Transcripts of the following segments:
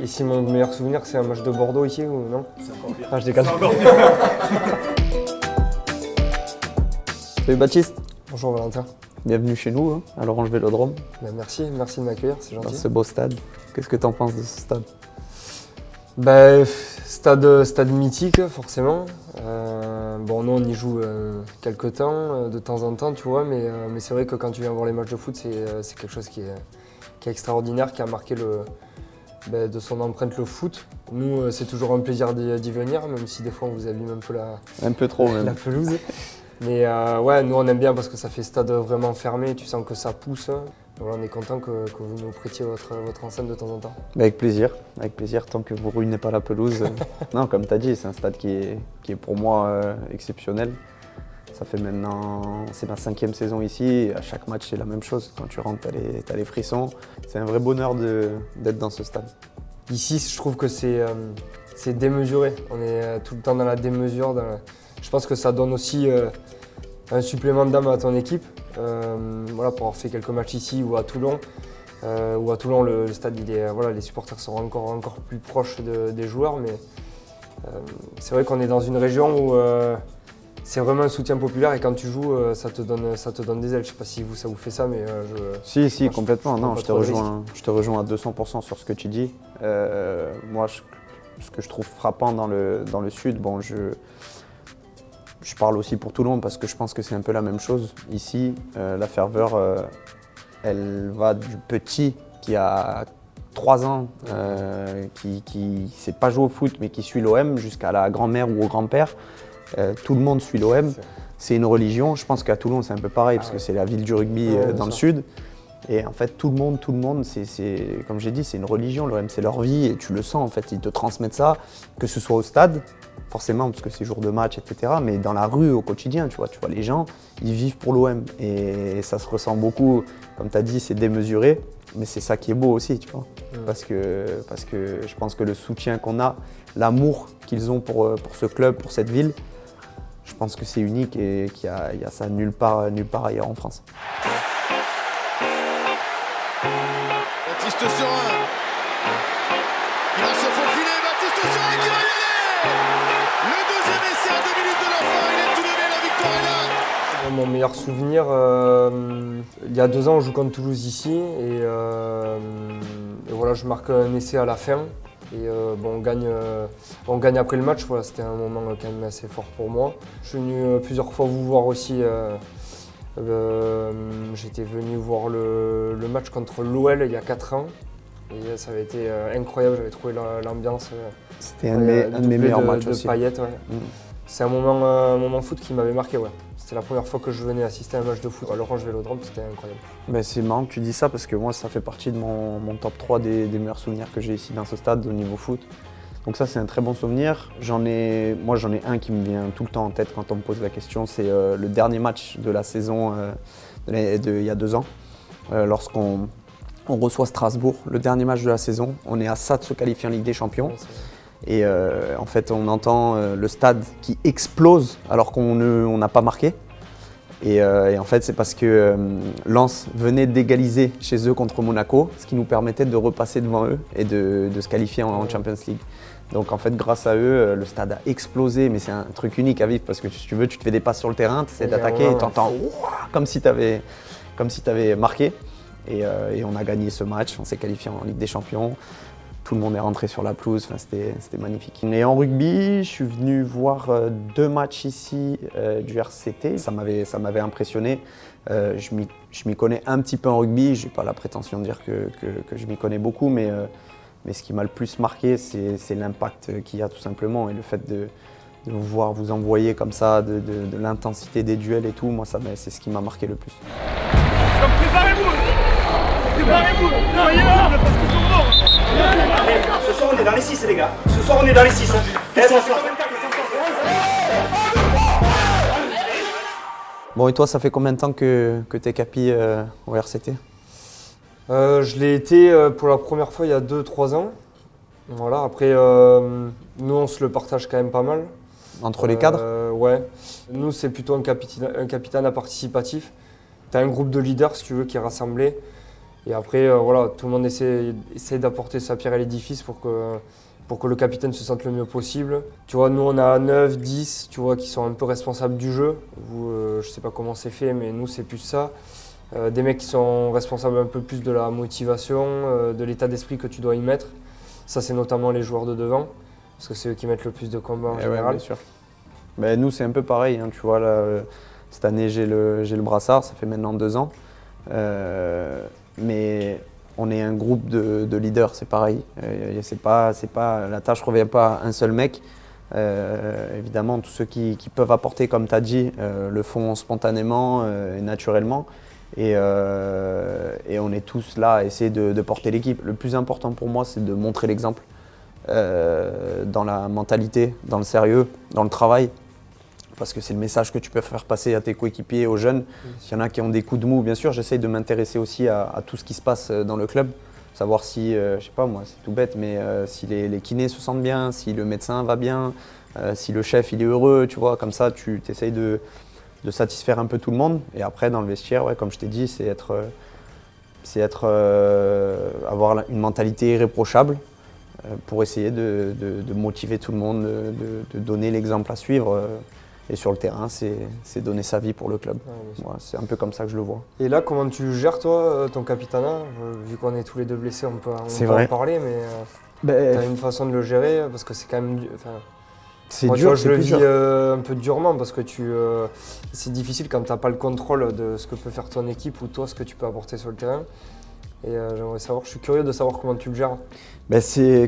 Et si mon meilleur souvenir, c'est un match de Bordeaux ici ou non? C'est encore pire. Ah, je déconne. C'est encore pire. Salut Baptiste, Bonjour Valentin. bienvenue chez nous, à l'Orange Vélodrome, Ben, merci de m'accueillir, c'est dans gentil. ce beau stade. Qu'est-ce que tu en penses de ce stade? Ben, stade mythique, forcément. Bon, nous, on y joue quelques temps, de temps en temps, tu vois, mais c'est vrai que quand tu viens voir les matchs de foot, c'est quelque chose qui est extraordinaire, qui a marqué de son empreinte le foot. Nous, c'est toujours un plaisir d'y venir, même si des fois, on vous abîme un peu Un peu trop même. la pelouse. Mais ouais, nous, on aime bien parce que ça fait stade vraiment fermé, tu sens que ça pousse. Voilà, on est content que vous nous prêtiez votre enceinte de temps en temps. Avec plaisir, tant que vous ruinez pas la pelouse. Non, comme tu as dit, c'est un stade qui est pour moi exceptionnel. Ça fait maintenant, c'est ma 5e saison ici, et à chaque match c'est la même chose. Quand tu rentres, t'as les frissons. C'est un vrai bonheur d'être dans ce stade. Ici, je trouve que c'est démesuré. On est tout le temps dans la démesure. Je pense que ça donne aussi un supplément d'âme à ton équipe. Voilà, pour avoir fait quelques matchs ici ou à Toulon. Le stade, les supporters sont encore plus proches des joueurs. Mais c'est vrai qu'on est dans une région où c'est vraiment un soutien populaire et quand tu joues, ça te donne des ailes. Je ne sais pas si ça vous fait ça, mais Si, complètement. prends Non, pas je te rejoins à 200% sur ce que tu dis. Moi, ce que je trouve frappant dans le sud, bon, je parle aussi pour Toulon parce que je pense que c'est un peu la même chose. Ici, la ferveur, elle va du petit qui a 3 ans, qui ne sait pas jouer au foot mais qui suit l'OM, jusqu'à la grand-mère ou au grand-père. Tout le monde suit l'OM. C'est une religion. Je pense qu'à Toulon, c'est un peu pareil parce que c'est la ville du rugby dans le sud. Et en fait, tout le monde, comme j'ai dit, c'est une religion. L'OM, c'est leur vie et tu le sens en fait. Ils te transmettent ça, que ce soit au stade, forcément parce que c'est jour de match, etc. Mais dans la rue, au quotidien, tu vois les gens, ils vivent pour l'OM. Et ça se ressent beaucoup. Comme tu as dit, c'est démesuré. Mais c'est ça qui est beau aussi, tu vois. Parce que je pense que le soutien qu'on a, l'amour qu'ils ont pour ce club, pour cette ville, je pense que c'est unique et qu'il y a ça nulle part ailleurs en France. Baptiste Serin, il va se faufiler, Baptiste Serin qui va y aller. Le deuxième essai à 2 minutes de la fin, il est tout donné, la victoire est là. mon meilleur souvenir, il y a 2 ans, on joue contre Toulouse ici et voilà, je marque un essai à la fin. Et on gagne après le match, voilà, c'était un moment quand même assez fort pour moi. Je suis venu plusieurs fois vous voir aussi. J'étais venu voir le match contre l'OL il y a 4 ans. Et ça avait été incroyable, j'avais trouvé l'ambiance. C'était un de mes meilleurs matchs de aussi. paillettes, ouais. C'est un moment foot qui m'avait marqué. Ouais. C'était la première fois que je venais assister à un match de foot à l'Orange Vélodrome, c'était incroyable. Ben, c'est marrant que tu dis ça parce que moi, ça fait partie de mon top 3 des meilleurs souvenirs que j'ai ici dans ce stade au niveau foot. Donc ça, c'est un très bon souvenir. J'en ai un qui me vient tout le temps en tête quand on me pose la question. C'est le dernier match de la saison il y a 2 ans. Lorsqu'on reçoit Strasbourg, le dernier match de la saison. On est à ça de se qualifier en Ligue des Champions. Et en fait, on entend le stade qui explose alors qu'on n'a pas marqué. Et en fait, c'est parce que Lens venait d'égaliser chez eux contre Monaco, ce qui nous permettait de repasser devant eux et de se qualifier en Champions League. Donc en fait, grâce à eux, le stade a explosé, mais c'est un truc unique à vivre parce que si tu veux, tu te fais des passes sur le terrain, tu essaies d'attaquer et tu entends comme si tu avais marqué. Et on a gagné ce match, on s'est qualifié en Ligue des Champions. Tout le monde est rentré sur la pelouse, enfin, c'était magnifique. Et en rugby, je suis venu voir 2 matchs ici du RCT. Ça m'avait impressionné. Je m'y connais un petit peu en rugby. Je n'ai pas la prétention de dire que je m'y connais beaucoup, mais ce qui m'a le plus marqué, c'est l'impact qu'il y a tout simplement. Et le fait de vous voir vous envoyer comme ça, de l'intensité des duels et tout, moi, c'est ce qui m'a marqué le plus. Ce soir, on est dans les 6, les gars. Ce soir, on est dans les 6. Bon, et toi, ça fait combien de temps que tu es capi au RCT? Je l'ai été pour la première fois il y a 2-3 ans. Voilà, après, nous, on se le partage quand même pas mal. Entre les cadres? Ouais. Nous, c'est plutôt un capitanat participatif. Tu as un groupe de leaders, si tu veux, qui est rassemblé. Et après, voilà, tout le monde essaie d'apporter sa pierre à l'édifice pour que le capitaine se sente le mieux possible. Tu vois, nous on a 9, 10, tu vois, qui sont un peu responsables du jeu. Je sais pas comment c'est fait, mais nous c'est plus ça. Des mecs qui sont responsables un peu plus de la motivation, de l'état d'esprit que tu dois y mettre. Ça, c'est notamment les joueurs de devant, parce que c'est eux qui mettent le plus de combats en général. Ouais, bien sûr. Ben, nous, c'est un peu pareil. Hein, tu vois, là, cette année, j'ai le brassard, ça fait maintenant 2 ans. Mais on est un groupe de leaders, c'est pareil. C'est pas, la tâche ne revient pas à un seul mec. Évidemment, tous ceux qui peuvent apporter, comme tu as dit, le font spontanément et naturellement. Et on est tous là à essayer de porter l'équipe. Le plus important pour moi, c'est de montrer l'exemple dans la mentalité, dans le sérieux, dans le travail. Parce que c'est le message que tu peux faire passer à tes coéquipiers, aux jeunes. S'il y en a qui ont des coups de mou, bien sûr, j'essaye de m'intéresser aussi à tout ce qui se passe dans le club. Savoir si, je sais pas moi, c'est tout bête, mais si les kinés se sentent bien, si le médecin va bien, si le chef il est heureux, tu vois, comme ça tu essayes de satisfaire un peu tout le monde. Et après, dans le vestiaire, ouais, comme je t'ai dit, c'est avoir une mentalité irréprochable pour essayer de motiver tout le monde, de donner l'exemple à suivre. Et sur le terrain, c'est donner sa vie pour le club. Ouais, c'est un peu comme ça que je le vois. Et là, comment tu gères, toi, ton capitanat? Vu qu'on est tous les deux blessés, on peut en parler, mais tu as une façon de le gérer, parce que c'est quand même... C'est moi, dur, je le vis un peu durement, parce que c'est difficile quand tu n'as pas le contrôle de ce que peut faire ton équipe ou toi, ce que tu peux apporter sur le terrain. Et j'aimerais savoir, je suis curieux de savoir comment tu le gères.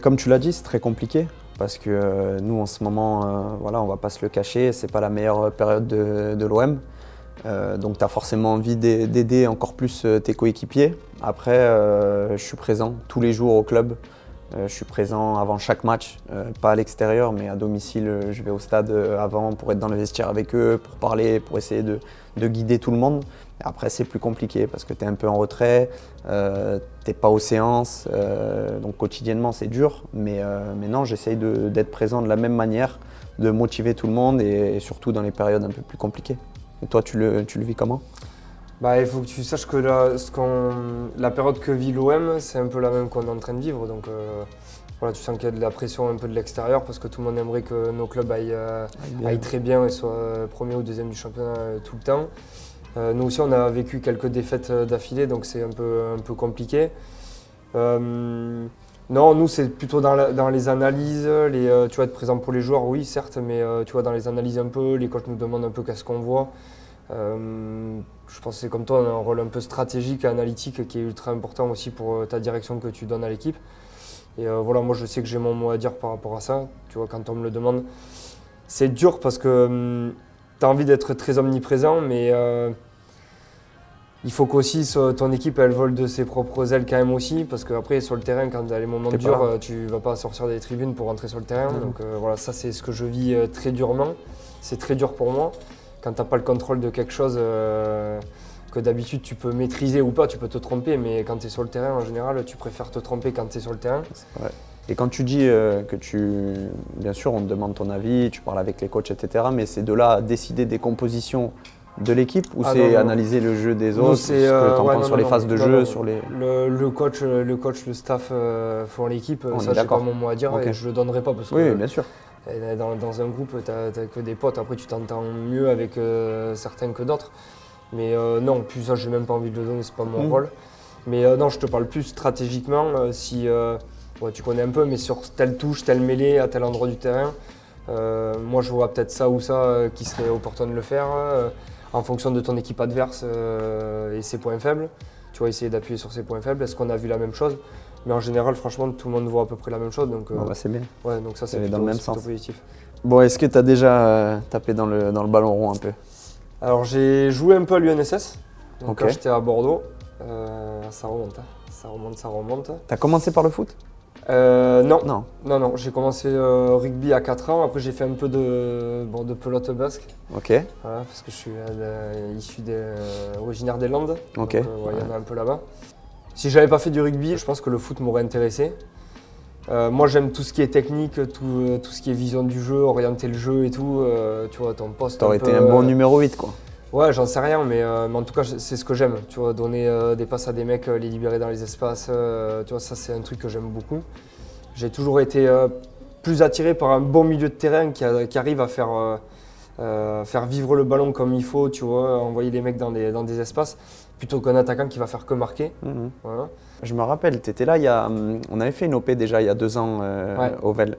Comme tu l'as dit, c'est très compliqué. Parce que nous, en ce moment, voilà, on ne va pas se le cacher, ce n'est pas la meilleure période de l'OM. Donc tu as forcément envie d'aider encore plus tes coéquipiers. Après, je suis présent tous les jours au club. Je suis présent avant chaque match, pas à l'extérieur, mais à domicile. Je vais au stade avant pour être dans le vestiaire avec eux, pour parler, pour essayer de guider tout le monde. Après, c'est plus compliqué parce que tu es un peu en retrait, tu n'es pas aux séances, donc quotidiennement c'est dur. Mais non, j'essaye d'être présent de la même manière, de motiver tout le monde et surtout dans les périodes un peu plus compliquées. Et toi, tu le vis comment ? Il faut que tu saches que la période que vit l'OM, c'est un peu la même qu'on est en train de vivre. Donc voilà, tu sens qu'il y a de la pression un peu de l'extérieur parce que tout le monde aimerait que nos clubs aillent très bien et soient premier ou deuxième du championnat tout le temps. Nous aussi, on a vécu quelques défaites d'affilée, donc c'est un peu compliqué. Non, nous, c'est plutôt dans les analyses, tu vois, être présent pour les joueurs, oui, certes, mais tu vois, dans les analyses un peu, les coachs nous demandent un peu qu'est-ce qu'on voit. Je pense que c'est comme toi, on a un rôle un peu stratégique et analytique qui est ultra important aussi pour ta direction que tu donnes à l'équipe. Et voilà, moi je sais que j'ai mon mot à dire par rapport à ça. Tu vois, quand on me le demande, c'est dur parce que tu as envie d'être très omniprésent, mais il faut qu'aussi ton équipe elle vole de ses propres ailes quand même aussi, parce qu'après sur le terrain, quand tu as les moments durs, tu vas pas sortir des tribunes pour rentrer sur le terrain. Donc voilà, ça c'est ce que je vis très durement. C'est très dur pour moi. Quand tu n'as pas le contrôle de quelque chose que d'habitude tu peux maîtriser ou pas, tu peux te tromper, mais quand tu es sur le terrain, en général, tu préfères te tromper quand tu es sur le terrain. Ouais. Et quand tu dis bien sûr, on te demande ton avis, tu parles avec les coachs, etc., mais c'est de là à décider des compositions de l'équipe ou c'est analyser le jeu des autres, ce que tu entends sur les phases de jeu, sur les... Le coach, le staff font l'équipe, ça j'ai pas mon mot à dire et je le donnerai pas parce que... Oui, bien sûr. Dans un groupe, tu n'as que des potes, après tu t'entends mieux avec certains que d'autres. Mais non, plus ça, j'ai même pas envie de le donner, c'est pas mon rôle. Mais non, je te parle plus stratégiquement, tu connais un peu, mais sur telle touche, telle mêlée, à tel endroit du terrain, moi je vois peut-être ça ou ça qui serait opportun de le faire en fonction de ton équipe adverse et ses points faibles. Tu vois, essayer d'appuyer sur ses points faibles. Est-ce qu'on a vu la même chose ? Mais en général, franchement, tout le monde voit à peu près la même chose. Donc, c'est bien. Ouais, donc ça, c'est plutôt, dans le même sens. Positif. Bon, est-ce que tu as déjà tapé dans le ballon rond un peu ? Alors, j'ai joué un peu à l'UNSS. Donc, quand j'étais à Bordeaux, ça remonte. Tu as commencé par le foot ? Non. J'ai commencé rugby à 4 ans. Après, j'ai fait un peu de pelote basque. Ok. Voilà, parce que je suis issu originaire des Landes. Ok. Donc, il y en a un peu là-bas. Si j'avais pas fait du rugby, je pense que le foot m'aurait intéressé. Moi, j'aime tout ce qui est technique, tout ce qui est vision du jeu, orienter le jeu et tout. Tu vois, ton poste. T'aurais été un bon numéro 8, quoi. Ouais, j'en sais rien, mais en tout cas, c'est ce que j'aime. Tu vois, donner des passes à des mecs, les libérer dans les espaces, tu vois, ça c'est un truc que j'aime beaucoup. J'ai toujours été plus attiré par un bon milieu de terrain qui arrive à faire vivre le ballon comme il faut, tu vois, envoyer les mecs dans des espaces, plutôt qu'un attaquant qui va faire que marquer. Voilà. Je me rappelle, tu étais là, on avait fait une OP déjà il y a 2 ans au Vel.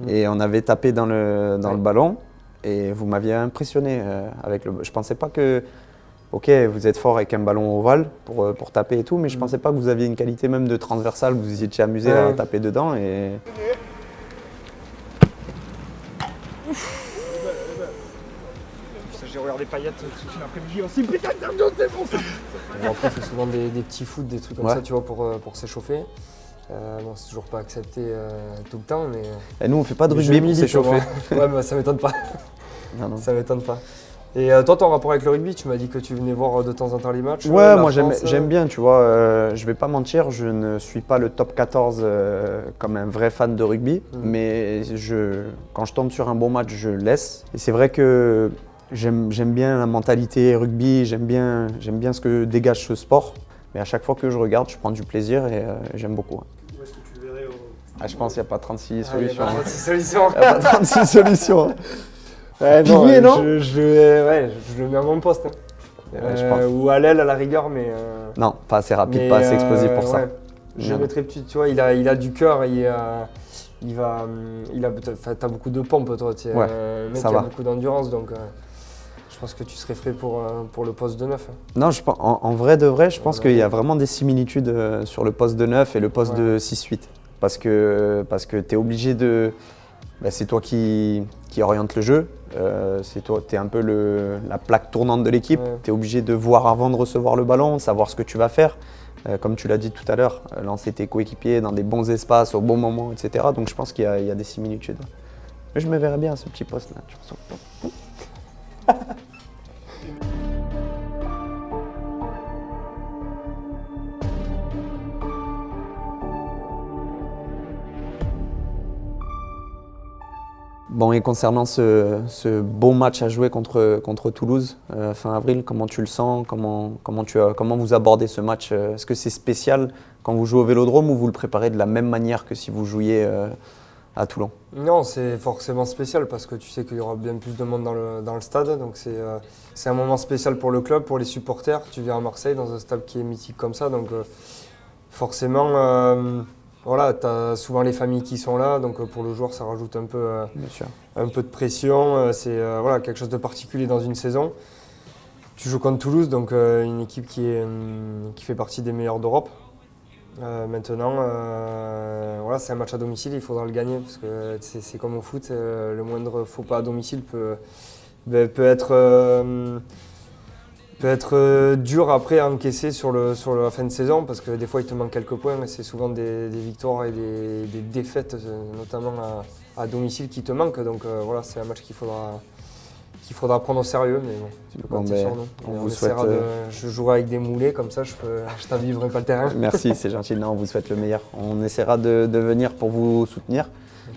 Et on avait tapé dans le ballon et vous m'aviez impressionné avec le. Je pensais pas que. Ok, vous êtes fort avec un ballon ovale pour taper et tout, mais je pensais pas que vous aviez une qualité même de transversale, vous vous étiez amusé à taper dedans. Et... J'ai regardé Payet toute l'après-midi aussi. Putain, c'est bon ça. Bon, après, on fait souvent des petits foot, des trucs comme ça, tu vois, pour s'échauffer. Bon, c'est toujours pas accepté tout le temps, mais. Et nous, on fait pas de rugby pour s'échauffer. Ouais, mais ça m'étonne pas. Non. Ça m'étonne pas. Et toi, ton rapport avec le rugby, tu m'as dit que tu venais voir de temps en temps les matchs. Ouais, moi j'aime bien, tu vois. Je vais pas mentir, je ne suis pas le top 14 comme un vrai fan de rugby, mais quand je tombe sur un bon match, je laisse. Et c'est vrai que j'aime bien la mentalité rugby, j'aime bien ce que dégage ce sport. Mais à chaque fois que je regarde, je prends du plaisir et j'aime beaucoup. Où est-ce que tu le verrais Je pense qu'il n'y a pas 36 Il n'y solutions. a pas 36 solutions. Il n'y a pas 36 solutions. Pilier, non je le mets à mon poste. Je pense. Ou à l'aile à la rigueur, mais. Non, pas assez rapide, pas assez explosif pour ça. Ouais. Je le mettrais petit, tu vois, il a du cœur, t'as beaucoup de pompe, toi. Tu es un mec qui a beaucoup d'endurance, donc je pense que tu serais frais pour le poste de 9. Non, en vrai de vrai, je pense qu'il y a vraiment des similitudes sur le poste de 9 et le poste de 6-8. Parce que tu es obligé de. C'est toi qui oriente le jeu. Tu es un peu la plaque tournante de l'équipe. Tu es obligé de voir avant de recevoir le ballon, savoir ce que tu vas faire. Comme tu l'as dit tout à l'heure, lancer tes coéquipiers dans des bons espaces, au bon moment, etc. Donc je pense qu'il y a des similitudes. Mais je me verrais bien à ce petit poste-là. Bon, et concernant ce beau match à jouer contre Toulouse fin avril, comment tu le sens, comment vous abordez ce match? Est-ce que c'est spécial quand vous jouez au Vélodrome ou vous le préparez de la même manière que si vous jouiez à Toulon? Non, c'est forcément spécial parce que tu sais qu'il y aura bien plus de monde dans le stade. Donc c'est un moment spécial pour le club, pour les supporters. Tu viens à Marseille dans un stade qui est mythique comme ça. Donc forcément, voilà, tu as souvent les familles qui sont là. Donc pour le joueur, ça rajoute un peu de pression. C'est quelque chose de particulier dans une saison. Tu joues contre Toulouse, donc une équipe qui fait partie des meilleures d'Europe. Maintenant, c'est un match à domicile, il faudra le gagner parce que c'est comme au foot, le moindre faux pas à domicile peut être dur après à encaisser sur la fin de saison parce que des fois il te manque quelques points et c'est souvent des victoires et des défaites, notamment à domicile, qui te manquent. Donc c'est un match qu'il faudra prendre au sérieux, mais bon, tu peux compter sur nous. On vous souhaite. Je jouerai avec des moulets, comme ça je t'inviterai pas le terrain. Merci, c'est gentil. Non, on vous souhaite le meilleur. On essaiera de venir pour vous soutenir.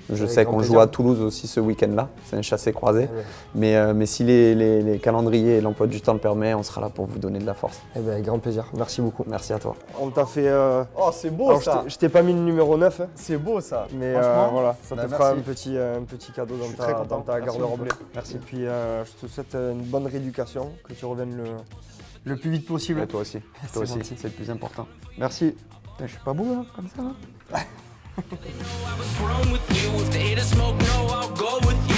Je sais qu'on joue à Toulouse aussi ce week-end-là, c'est un chassé-croisé. Mais si les calendriers et l'emploi du temps le permet, on sera là pour vous donner de la force. Avec grand plaisir, merci beaucoup. Merci à toi. On t'a fait. Oh, c'est beau. Alors, ça. Je t'ai pas mis le numéro 9. C'est beau ça. Mais ça te fera un petit cadeau dans ta garde-robe. Merci. Et puis je te souhaite une bonne rééducation, que tu reviennes le plus vite possible. Et toi aussi. Toi aussi, c'est le plus important. Merci. Je suis pas beau là, comme ça. I was grown with you. If the haters smoke, no, I'll go with you.